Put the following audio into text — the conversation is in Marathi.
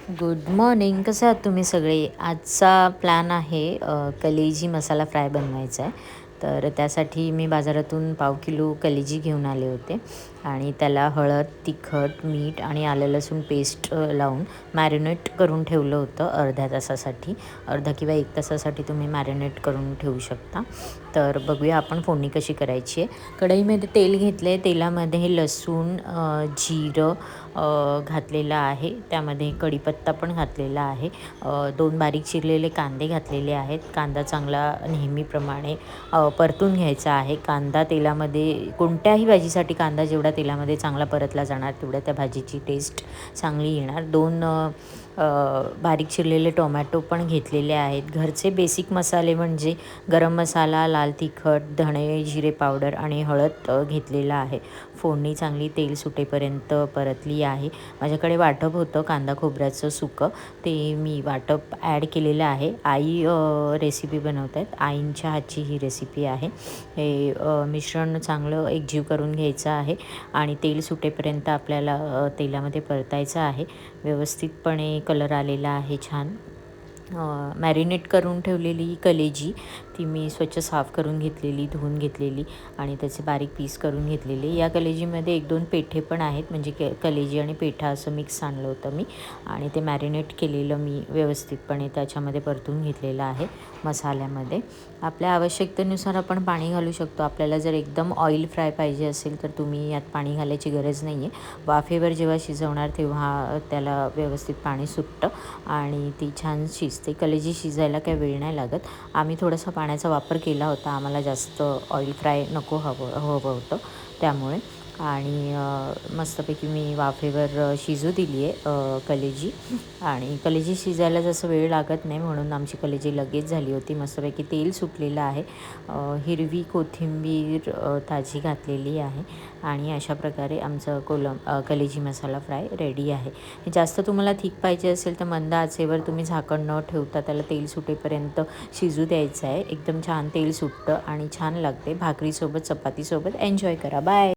Good morning. कसे आहात तुम्ही सगळे? आजचा प्लॅन आहे कलेजी मसाला फ्राय बनवायचा आहे. तर त्यासाठी मी बाजारातून 1/2 किलो कलेजी घेऊन आले होते आणि त्याला हळद, तिखट, मीठ आणि आलं लसूण पेस्ट लावून मॅरिनेट करून ठेवलं होतं अर्ध्या तासासाठी. अर्धा किंवा 1 तासासाठी तुम्ही मॅरिनेट करून ठेवू शकता. तर बघूया आपण फोडणी कशी करायची आहे. कढईमध्ये तेल घेतलं आहे. तेलामध्ये लसूण, जिरं घातलेलं आहे. त्यामध्ये कढीपत्ता पण घातलेला आहे. 2 बारीक चिरलेले कांदे घातलेले आहेत. कांदा चांगला नेहमीप्रमाणे परतून घ्यायचा आहे. कांदा तेलामध्ये कोणत्याही भाजीसाठी कांदा जेवढा तेलामध्ये चांगला परतला जाणार तेवढ्या त्या भाजीची टेस्ट चांगली येणार. 2 बारीक चिरलेले टोमॅटो पण घेतलेले आहेत. घरचे बेसिक मसाले म्हणजे गरम मसाला, लाल तिखट, धणे, जिरे पावडर आणि हळद घेतलेला आहे. फोडणी चांगली तेल सुटेपर्यंत परतली आहे. माझ्याकडे वाटप होतं कांदा खोबऱ्याचं सुकं, ते मी वाटप ॲड केलेलं आहे. आई रेसिपी बनवत आहेत. आईंच्या हातची ही रेसिपी आहे. हे मिश्रण चांगलं एकजीव करून घ्यायचं आहे आणि तेल सुटेपर्यंत आपल्याला तेलामध्ये परतायचं आहे. व्यवस्थितपणे कलर आलेला आहे छान. मॅरिनेट करून ठेवलेली कलेजी ती मी स्वच्छ साफ करून घेतलेली, धुवून घेतलेली आणि त्याचे बारीक पीस करून घेतलेले. या कलेजीमध्ये 1-2 पेठे पण आहेत, म्हणजे कलेजी आणि पेठा असं मिक्स आणलं होतं मी आणि ते मॅरिनेट केलेलं मी व्यवस्थितपणे त्याच्यामध्ये परतून घेतलेलं आहे मसाल्यामध्ये. आपल्या आवश्यकतेनुसार आपण पाणी घालू शकतो. आपल्याला जर एकदम ऑइल फ्राय पाहिजे असेल तर तुम्ही यात पाणी घालायची गरज नाही आहे. वाफेवर जेव्हा शिजवणार तेव्हा त्याला व्यवस्थित पाणी सुटतं आणि ती छान शिजते. कलेजी शिजायला काही वेळ नाही लागत. आम्ही थोडासा पाण्याचा वापर केला होता. आम्हाला जास्त ऑइल फ्राय नको हवं होतं त्यामुळे. आणि मस्तपैकी मी वाफेवर शिजू दिली आहे कलेजी. आणि कलेजी शिजायला जसं वेळ लागत नाही म्हणून आमची कलेजी लगेच झाली होती. मस्तपैकी तेल सुटलेलं आहे. हिरवी कोथिंबीर ताजी घातलेली आहे आणि अशा प्रकारे आमचं कलेजी मसाला फ्राय रेडी आहे. जास्त तुम्हाला थिक पाहिजे असेल तर मंद आचेवर तुम्ही झाकण न ठेवता त्याला तेल सुटेपर्यंत शिजू द्यायचं आहे. एकदम छान तेल सुटतं आणि छान लागते. भाकरीसोबत, चपातीसोबत एन्जॉय करा. बाय.